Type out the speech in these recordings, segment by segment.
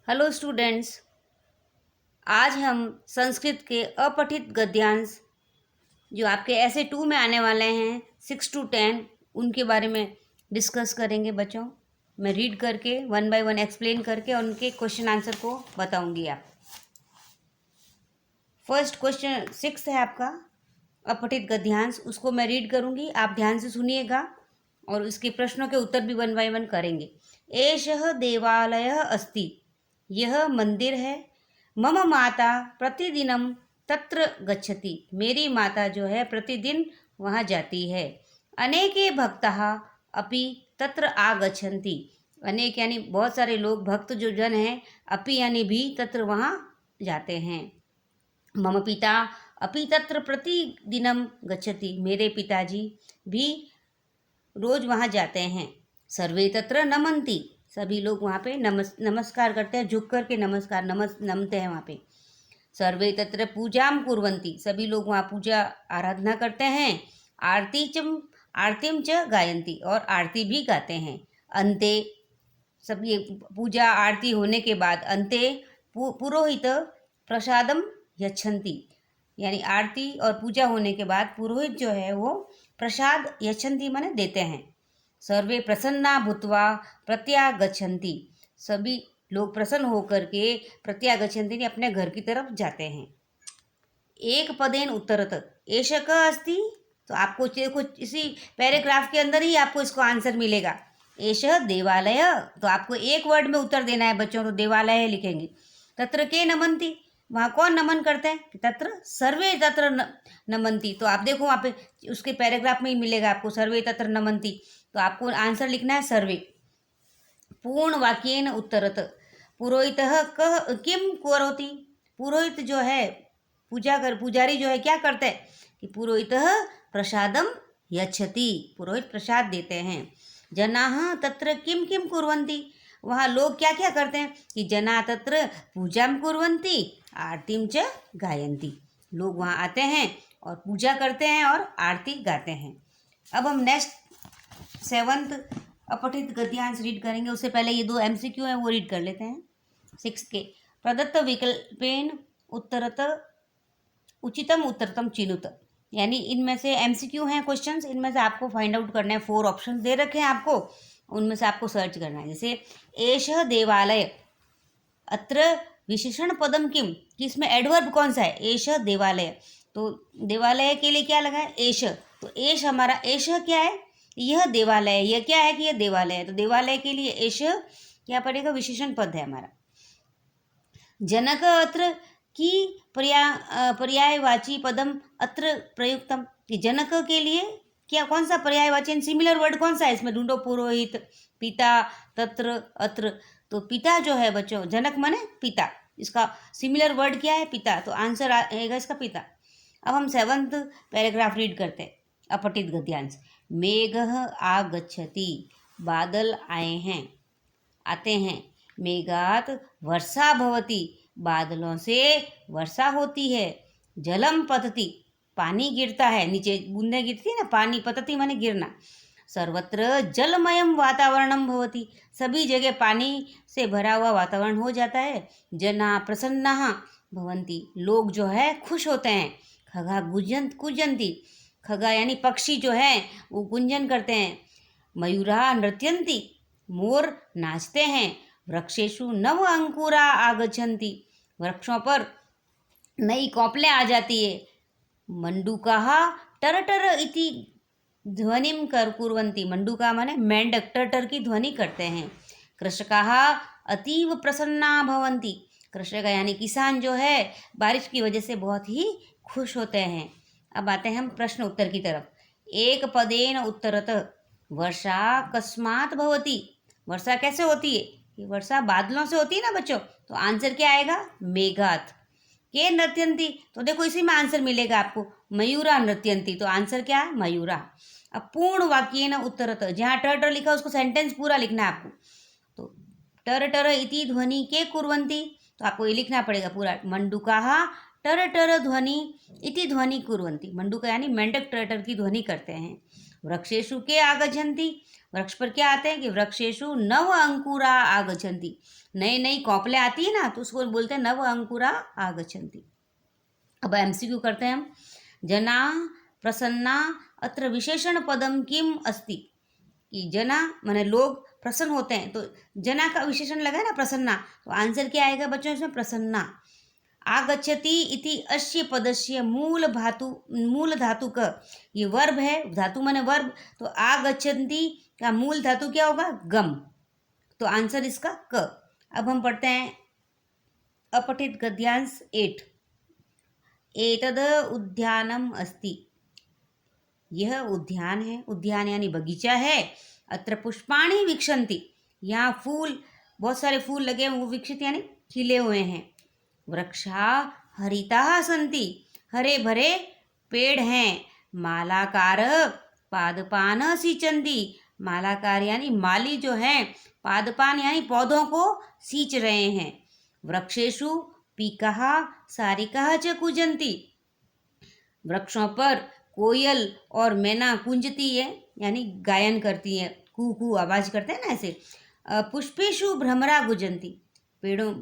Hello students. आज हम संस्कृत के अपठित गद्यांश जो आपके ऐसे 2 में आने वाले हैं 6 to 10 उनके बारे में डिस्कस करेंगे बच्चों। मैं रीड करके 1 by 1 एक्सप्लेन करके और उनके क्वेश्चन आंसर को बताऊंगी। आप फर्स्ट क्वेश्चन 6 है आपका अपठित गद्यांश, उसको मैं रीड करूंगी, आप ध्यान से सुनिएगा और उसके प्रश्नों के उत्तर भी 1 by 1 करेंगे। एषः देवालयः अस्ति, यह मंदिर है। मम माता प्रतिदिनम तत्र गच्छति, मेरी माता जो है प्रतिदिन वहाँ जाती है। अनेके भक्तः अपि तत्र आगच्छन्ति, अनेक यानी बहुत सारे लोग, भक्त जो जन हैं, अपि यानी भी, तत्र वहाँ जाते हैं। मम पिता अपि तत्र प्रतिदिनम गच्छति, मेरे पिताजी भी रोज वहाँ जाते हैं। सर्वे तत्र नमन्ति, सभी लोग वहाँ पे नमस्कार करते हैं, झुक करके नमते हैं वहाँ पे। सर्वे तत्र पूजाम कुर्वन्ति, सभी लोग वहाँ पूजा आराधना करते हैं। आरतीम च गायन्ति, और आरती भी गाते हैं। अन्ते, सब ये पूजा आरती होने के बाद अन्ते पुरोहित प्रसादम यच्छन्ति, यानी आरती और पूजा होने के बाद पुरोहित जो है वो प्रसाद यच्छन्ति माने देते हैं। सर्वे प्रसन्ना भूत्वा प्रत्यागच्छन्ति, सभी लोग प्रसन्न होकर के प्रत्यागच्छन्ति अपने घर की तरफ जाते हैं। एक पदेन उत्तरत एष क अस्ति, तो आपको कुछ इसी पैराग्राफ के अंदर ही आपको इसको आंसर मिलेगा। एष देवालय, तो आपको एक वर्ड में उत्तर देना है बच्चों, तो देवालय लिखेंगे। तत्र के नमन्ति, वहाँ कौन नमन करते हैं? तत्र सर्वे तत्र नमन्ति, तो आप देखो वहाँ पे उसके पैराग्राफ में ही मिलेगा आपको सर्वे तत्र नमन्ति, तो आपको आंसर लिखना है सर्वे। पूर्ण वाक्येन उत्तरत पुरोहितः किम करोति, पुरोहित जो है पुजारी जो है क्या करते हैं कि पुरोहितः प्रसादम यच्छति, पुरोहित प्रसाद देते हैं। जनाः तत्र किम किम कुर्वन्ति, वहाँ लोग क्या क्या करते हैं कि जना तत्र पूजाम कुर्वन्ति आरतीम च गायन्ति, लोग वहाँ आते हैं और पूजा करते हैं और आरती गाते हैं। अब हम नेक्स्ट 7th अपठित गद्यांश रीड करेंगे। उससे पहले ये 2 MCQ हैं वो रीड कर लेते हैं। 6 के प्रदत्त विकल्पेन उत्तरत उचितम उत्तरतम चिनुत, यानी इनमें से MCQ हैं क्वेश्चंस, इनमें से आपको फाइंड आउट करना है। 4 ऑप्शंस दे रखे हैं आपको, उनमें से आपको सर्च करना है। जैसे एषः देवालय, अत्र विशेषण पदम किम, कि इसमें एडवर्ब कौन सा है? एषः देवालय, तो देवालय के लिए क्या लगा है? एष, तो एष हमारा एष क्या है? यह देवालय, यह क्या है कि यह देवालय है, तो देवालय के लिए एष क्या पड़ेगा? विशेषण पद है हमारा। जनक अत्र की पर्यायवाची पदम अत्र प्रयुक्तम, कि जनक के लिए क्या कौन सा पर्यायवाची सिमिलर वर्ड कौन सा है इसमें? ढूंढो। पुरोहित, पिता, तत्र, अत्र, तो पिता जो है बच्चों, जनक माने पिता, इसका सिमिलर वर्ड क्या है? पिता, तो आंसर आएगा इसका पिता। अब हम 7th पैराग्राफ रीड करते हैं अपठित गद्यांश। मेघः आगच्छति, बादल आए हैं, आते हैं। मेघात वर्षा भवति, बादलों से वर्षा होती है। जलम पतति, पानी गिरता है, नीचे बूंदें गिरती है ना, पानी, पतति माने गिरना। सर्वत्र जलमयम वातावरणम भवति, सभी जगह पानी से भरा हुआ वातावरण हो जाता है। जना प्रसन्नाः भवन्ति, लोग जो है खुश होते हैं। खगा कुजन्ति, खगा यानी पक्षी जो है वो गुंजन करते हैं। मयूरा नृत्यन्ति, मोर नाचते हैं। वृक्षेषु नव अंकुरा आगच्छन्ति, वृक्षों पर नई कौपलें आ जाती है। मंडूकाः टरटर इति ध्वनिम कुर्वन्ति, मंडूका माने मेंढक, टरटर की ध्वनि करते हैं। कृषकाः अतीव प्रसन्ना भवन्ति, कृषक यानी किसान जो है बारिश की वजह से बहुत ही खुश होते हैं। अब आते हैं हम प्रश्न उत्तर की तरफ। एक पदेन उत्तरत वर्षा कस्मात् भवति, वर्षा कैसे होती है? ये वर्षा बादलों से होती है ना बच्चों, तो आंसर क्या आएगा? मेघात। के नृत्यंती, तो देखो इसी में आंसर मिलेगा आपको। मयूरा नृत्यंती, तो आंसर क्या है? मयूरा। अब पूर्ण वाक्येन उत्तरत, जहाँ टर लिखा उसको सेंटेंस पूरा लिखना है आपको। तो टर इति ध्वनि के कुर्वन्ति, तो आपको ये लिखना पड़ेगा पूरा। मंडूकाः टर ध्वनि इति ध्वनि कुर्वन्ति, मंडूका यानी मेंढक टर की ध्वनि करते हैं। वृक्षेषु के आगच्छन्ति, वृक्ष पर क्या आते हैं कि वृक्षेषु नव अंकुरा आगच्छन्ति, नई नई कौपलें आती है ना, तो उसको बोलते हैं नव अंकुरा आगच्छन्ति। अब एमसीक्यू करते हैं हम। जना प्रसन्ना अत्र विशेषण पदम किम अस्ति, कि जना माने लोग प्रसन्न होते हैं, तो जना का विशेषण लगा है ना प्रसन्ना, तो आंसर क्या आएगा बच्चों इसमें प्रसन्ना। आगच्छति इति अस्य पदस्य मूल धातु का, ये वर्ब है, धातु माने वर्ब, तो आगच्छन्ति का मूल धातु क्या होगा गम, तो आंसर इसका क। अब हम पढ़ते हैं अपठित गद्यांश 8। एतद उद्यानम अस्ति, यह उद्यान है, उद्यान यानी बगीचा है। अत्र पुष्पाणि विक्षन्ति, यहाँ फूल, बहुत सारे फूल लगे हैं, वो विकसित यानी खिले हुए हैं। वृक्षा हरिता सन्ति, हरे भरे पेड़ हैं। मालाकार पादपान सिंचन्ति, मालाकार यानी माली जो हैं, पादपान यानी पौधों को सींच रहे हैं। वृक्षेषु पीकाः सारिकाः च कूजन्ति, वृक्षों पर कोयल और मैना कुंजती है यानी गायन करती है, कू कू आवाज करते हैं ना ऐसे। पुष्पेषु भ्रमरा गुंजन्ति, पेड़ों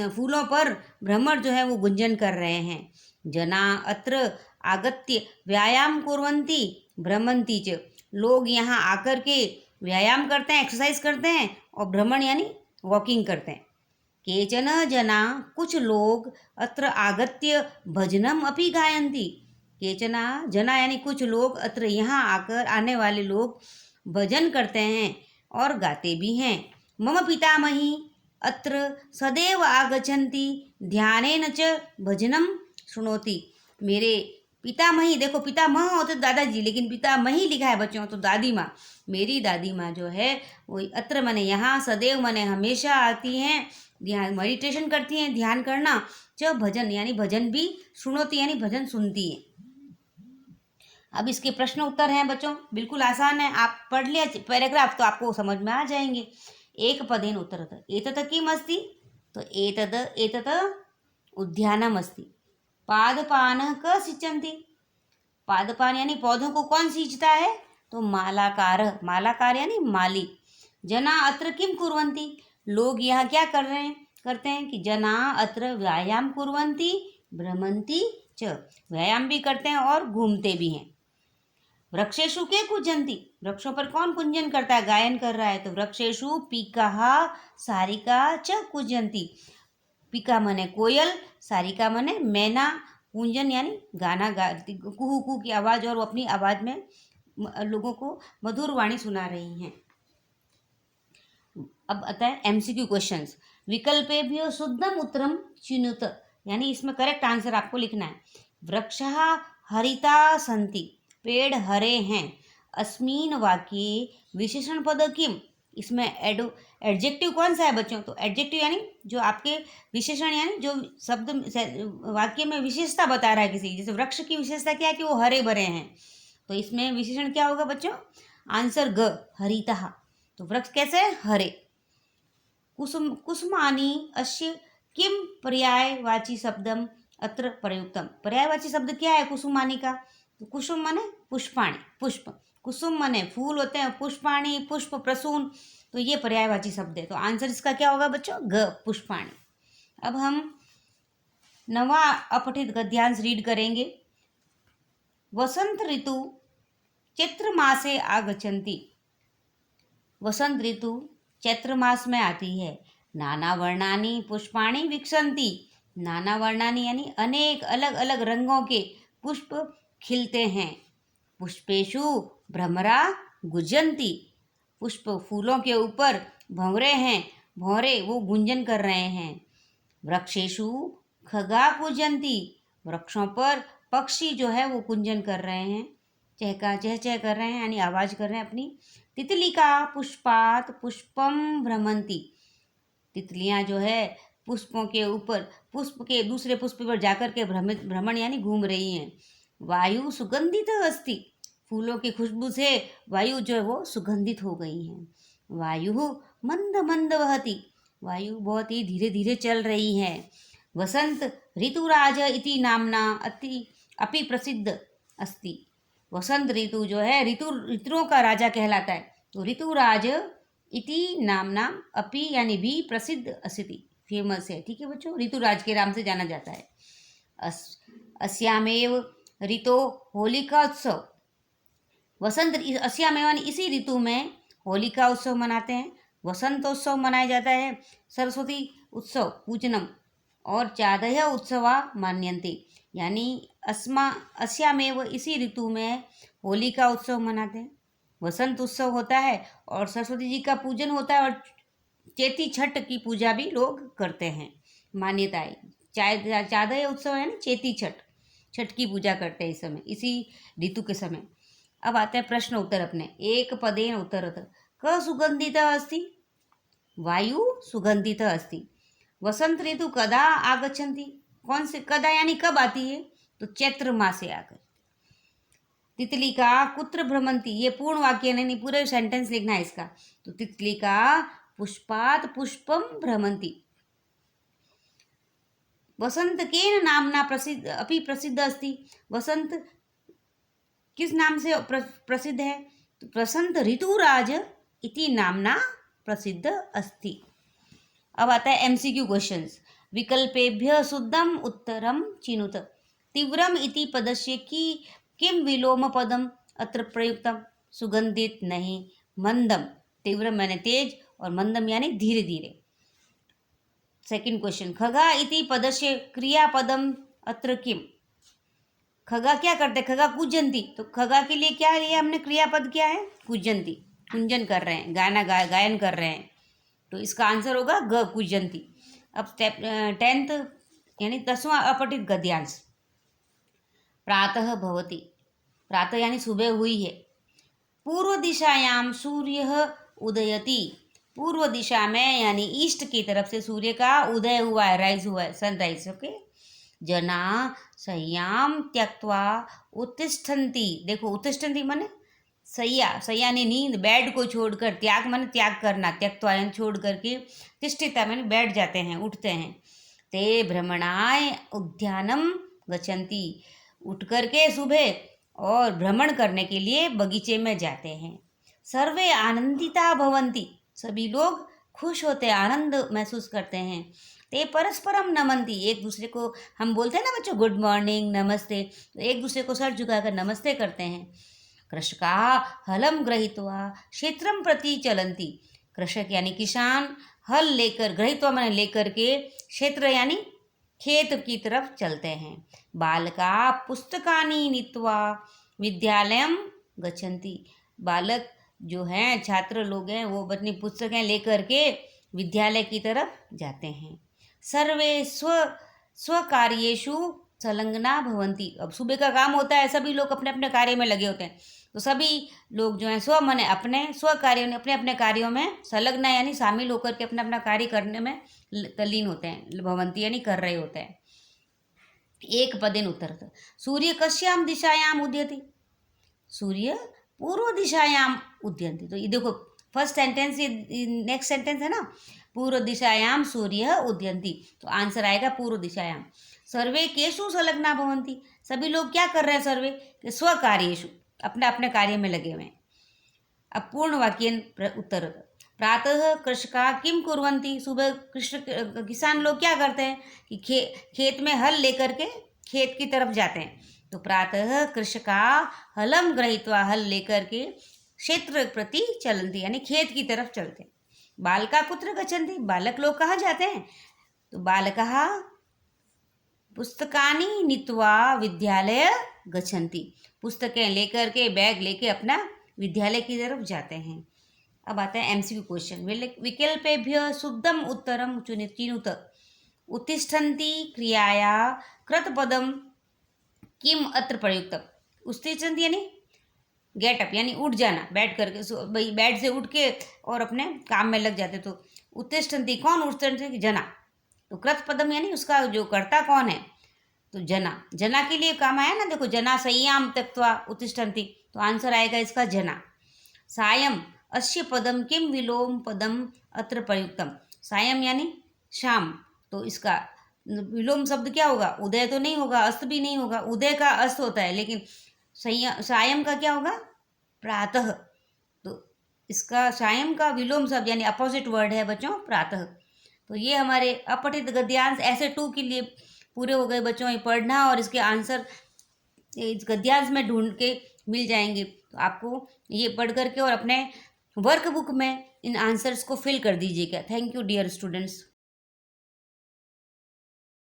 फूलों पर भ्रमर जो है वो गुंजन कर रहे हैं। जना अत्र आगत्य व्यायाम कुर्वन्ति भ्रमन्ति च, लोग यहाँ आकर के व्यायाम करते हैं, एक्सरसाइज करते हैं, और भ्रमण यानी वॉकिंग करते हैं। केचन जना, कुछ लोग, अत्र आगत्य भजनम अपि गायन्ति, केचना जना यानी कुछ लोग, अत्र यहाँ आकर आने वाले लोग भजन करते हैं और गाते भी हैं। मम पितामही अत्र सदैव आगच्छन्ति ध्यानेन च भजनम शृणोति, मेरे पितामही, देखो पितामह होते दादाजी, लेकिन पितामही लिखा है बच्चों, तो दादी माँ, मेरी दादी माँ जो है वो अत्र माने यहाँ, सदैव माने हमेशा आती हैं, ध्यान मेडिटेशन करती हैं, ध्यान करना, च भजन यानी भजन भी, सुनोती यानी भजन सुनती है। अब इसके प्रश्न उत्तर हैं बच्चों, बिल्कुल आसान है, आप पढ़ लिया पैराग्राफ तो आपको समझ में आ जाएंगे। एक पदेन उत्तरतः एतत् किम अस्ति, तो एतत् उद्यानम अस्ति। पादपानः क सिंचन्ति, पादपान यानी पौधों को कौन सींचता है, तो मालाकार, मालाकार यानी माली। जना अत्र किम कुर्वन्ति, लोग यहाँ क्या करते हैं कि जना अत्र व्यायाम कुर्वन्ति भ्रमन्ति च, व्यायाम भी करते हैं और घूमते भी हैं। वृक्षेषु के कुंजन्ति, वृक्षों पर कौन कुंजन करता है, गायन कर रहा है, तो वृक्षेषु पीकाः सारिका च कुंजन्ति, पीका मने कोयल, सारिका मने मैना, कुंजन यानी गाना गाती, कुहू कुहू की आवाज़, और वो अपनी आवाज़ में लोगों को मधुर वाणी सुना रही हैं। अब आता है एमसीक्यू क्वेश्चंस। विकल्पेभ्यो शुद्धम उत्तरम चिनुत, यानी इसमें करेक्ट आंसर आपको लिखना है। वृक्षः हरिता सन्ति, पेड़ हरे हैं। अस्मिन् वाक्ये विशेषण पद किम, इसमें एडजेक्टिव कौन सा है बच्चों, तो एडजेक्टिव यानी जो आपके विशेषण यानी जो शब्द वाक्य में विशेषता बता रहा है किसी, जैसे वृक्ष की विशेषता क्या है कि वो हरे भरे हैं, तो इसमें विशेषण क्या होगा बच्चों, आंसर ग, हरितः, तो वृक्ष कैसे हरे। कुसुमानी अस्य किम पर्यायवाची शब्दम अत्र प्रयुक्तम, पर्यायवाची शब्द क्या है कुसुमानी का, तो कुसुम माने पुष्पाणी, पुष्प, कुसुम माने फूल होते हैं, पुष्पाणी पुष्प, प्रसून, तो ये पर्यायवाची शब्द है, तो आंसर इसका क्या होगा बच्चों, ग, पुष्पाणी। अब हम नवा अपठित गद्यांश रीड करेंगे। वसंत ऋतु चैत्र मासे आगच्छन्ति, वसंत ऋतु चैत्र मास में आती है। नाना वर्णानि पुष्पाणि विकसन्ति, नाना वर्णानि यानी अनेक अलग अलग रंगों के पुष्प खिलते हैं। पुष्पेषु भ्रमरा गुंजन्ति, पुष्प फूलों के ऊपर भंवरे हैं, भंवरे वो गुंजन कर रहे हैं। वृक्षेषु खगा कूजन्ति, वृक्षों पर पक्षी जो है वो कुंजन कर रहे हैं, चहका चह चह कर रहे हैं यानी आवाज़ कर रहे हैं अपनी। तितलिका पुष्पात पुष्पम भ्रमन्ति, तितलियाँ जो है पुष्पों के ऊपर, पुष्प के दूसरे पुष्प पर जाकर के भ्रमण यानी घूम रही हैं। वायु सुगंधित अस्ति, फूलों की खुशबू से वायु जो है वो सुगंधित हो गई हैं। वायु मंद मंद वहति, वायु बहुत ही धीरे धीरे चल रही है। वसंत ऋतुराज इति नामना अपि प्रसिद्ध अस्ति, वसंत ऋतु जो है ऋतुओं का राजा कहलाता है। तो ऋतुराज इति नामना अपि यानी भी प्रसिद्ध अस्ति, फेमस है। ठीक है बच्चों, ऋतुराज के नाम से जाना जाता है। अस्यामेव ऋतो होलिका उत्सव, वसंत अस्यामेव यानी इसी ऋतु में होलिका उत्सव मनाते हैं, वसंतोत्सव मनाया जाता है, सरस्वती उत्सव पूजनम और चादय उत्सवा मान्यन्ते, यानी अस्यामेव इसी ऋतु में होलिका उत्सव मनाते हैं, वसंत उत्सव होता है और सरस्वती जी का पूजन होता है और चेती छठ की पूजा भी लोग करते हैं। मान्यता है। चादय उत्सव है ना, चेती छठ की पूजा करते हैं इस समय, इसी ऋतु के समय। अब आते हैं प्रश्न उत्तर अपने। एक पदेन उत्तरतः क सुगंधितः अस्ति, वायु सुगंधितः अस्ति, वसंत ऋतु कदा आगच्छन्ति, कौन से कदा यानी कब आती है, तो चैत्र मासे आकर। तितलिका कुत्र भ्रमन्ति, ये पूर्ण वाक्य नहीं, पूरे सेंटेंस लिखना है इसका। तो तितलिका पुष्पात् पुष्पम भ्रमन्ति, वसंत केन नामना प्रसिद्ध अपि प्रसिद्ध अस्ति, वसंत किस नाम से प्रसिद्ध है, तो वसंत ऋतुराज इति नामना प्रसिद्ध अस्ति। अब आता है एमसीक्यू क्वेश्चंस। विकल्पेभ्य शुद्धम उत्तरम चिनुत, तीव्रम इति पदस्य की किम विलोम पदम अत्र प्रयुक्तम, सुगंधित नहीं, मंदम, तीव्रम यानी तेज और मंदम यानी धीरे धीरे। सेकंड क्वेश्चन, खगा इति पदस्य क्रियापदम अत्र किम, खगा क्या करते, खगा कूजंती, तो खगा के लिए क्या लिया हमने क्रियापद, क्या है, कूजंती, कुंजन कर रहे हैं, गायन कर रहे हैं, तो इसका आंसर होगा ग कूजंती। अब स्टेप 10th यानी 10वां अपठित गद्यांश। प्रातः भवति, प्रातः यानी सुबह हुई है, पूर्व दिशायाम सूर्य उदयति, पूर्व दिशा में यानी ईस्ट की तरफ से सूर्य का उदय हुआ है, राइज हुआ है, सनराइज। ओके। जना सह्याम त्यक्त्वा उत्तिष्ठन्ति, देखो उत्तिष्ठन्ति माने सैया ने नींद, बेड को छोड़कर, त्याग माने त्याग करना, त्यक्त्वा यानी छोड़ करके, तिष्ठिता माने बैठ जाते हैं, उठते हैं। ते भ्रमणाय उद्यानम गच्छन्ति, उठ करके सुबह और भ्रमण करने के लिए बगीचे में जाते हैं। सर्वे आनंदिता भवन्ति, सभी लोग खुश होते हैं, आनंद महसूस करते हैं। ते परस्परम नमन्ति, एक दूसरे को हम बोलते हैं ना बच्चों गुड मॉर्निंग, नमस्ते, तो एक दूसरे को सर झुकाकर नमस्ते करते हैं। कृषका हलम गृहीत्वा क्षेत्रम प्रति चलन्ति, कृषक यानी किसान हल लेकर, गृहीत्वा माने लेकर के, क्षेत्र यानी खेत की तरफ चलते हैं। बालका पुस्तकानि नीत्वा विद्यालयम गच्छन्ति, बालक जो हैं, छात्र लोग हैं, वो अपनी पुस्तकें लेकर के विद्यालय की तरफ जाते हैं। सर्वे स्वकार्येषु संलग्ना भवन्ति, अब सुबह का काम होता है, सभी लोग अपने अपने कार्य में लगे होते हैं, तो सभी लोग जो हैं स्व माने अपने, स्व कार्यों में, अपने अपने कार्यों में संलग्न यानी शामिल होकर के अपना अपना कार्य करने में तल्लीन होते हैं, भवन्ति यानी कर रहे होते हैं। एक पदेन उत्तरतः सूर्य कस्याम दिशायाम उदयति, सूर्य पूर्व दिशायाम उदयन्ति, तो ये देखो फर्स्ट सेंटेंस, ये नेक्स्ट सेंटेंस है ना, पूर्व दिशायाम सूर्य उदयन्ति, तो आंसर आएगा पूर्व दिशायाम। सर्वे केषु संलग्ना भवन्ति, सभी लोग क्या कर रहे हैं, सर्वे स्व कार्येषु, अपने अपने कार्य में लगे हुए हैं। अब पूर्ण वाक्य उत्तर, प्रातः कृषका किम कुर्वन्ति, सुबह किसान लोग क्या करते हैं कि खेत में हल लेकर के खेत की तरफ जाते हैं, तो प्रातः कृषका हलम गृहीत्वा, हल लेकर के क्षेत्र प्रति चलन्ति यानी खेत की तरफ चलते हैं। बालका कुत्र गच्छन्ति, बालक लोग कहाँ जाते हैं, तो बालकः पुस्तकानि नीत्वा विद्यालय गच्छन्ति, पुस्तकें लेकर के, बैग लेके अपना विद्यालय की तरफ जाते हैं। अब आता है एमसीक्यू क्वेश्चन। विकल्पेभ्य शुद्धम उत्तरम चिनुत, उत्तिष्ठन्ति क्रियाया कृतपदम किम अत्र प्रयुक्तम, उत्तिष्ठन्ति यानी गेट अप यानी उठ जाना, बैठ करके, बेड से उठ के और अपने काम में लग जाते, तो उत्तिष्ठन्ति कौन, उत्तिष्ठन्ति जना, तो कृतपदम यानी उसका जो कर्ता कौन है, तो जना, जना के लिए काम आया ना, देखो जना संयाम त्यक्त्वा उत्तिष्ठन्ति, तो आंसर आएगा इसका जना। सायं अस्य पदम किम विलोम पदम अत्र प्रयुक्तम, सायं यानी शाम, तो इसका विलोम शब्द क्या होगा, उदय तो नहीं होगा, अस्त भी नहीं होगा, उदय का अस्त होता है, लेकिन सायं का क्या होगा? प्रातः। तो इसका सायं का विलोम शब्द यानी अपोजिट वर्ड है बच्चों प्रातः। तो ये हमारे अपठित गद्यांश ऐसे 2 के लिए पूरे हो गए बच्चों। ये पढ़ना और इसके आंसर इस गद्यांश में ढूंढ के मिल जाएंगे। तो आपको ये पढ़ करके और अपने वर्कबुक में इन आंसर्स को फिल कर दीजिएगा। Thank you dear students.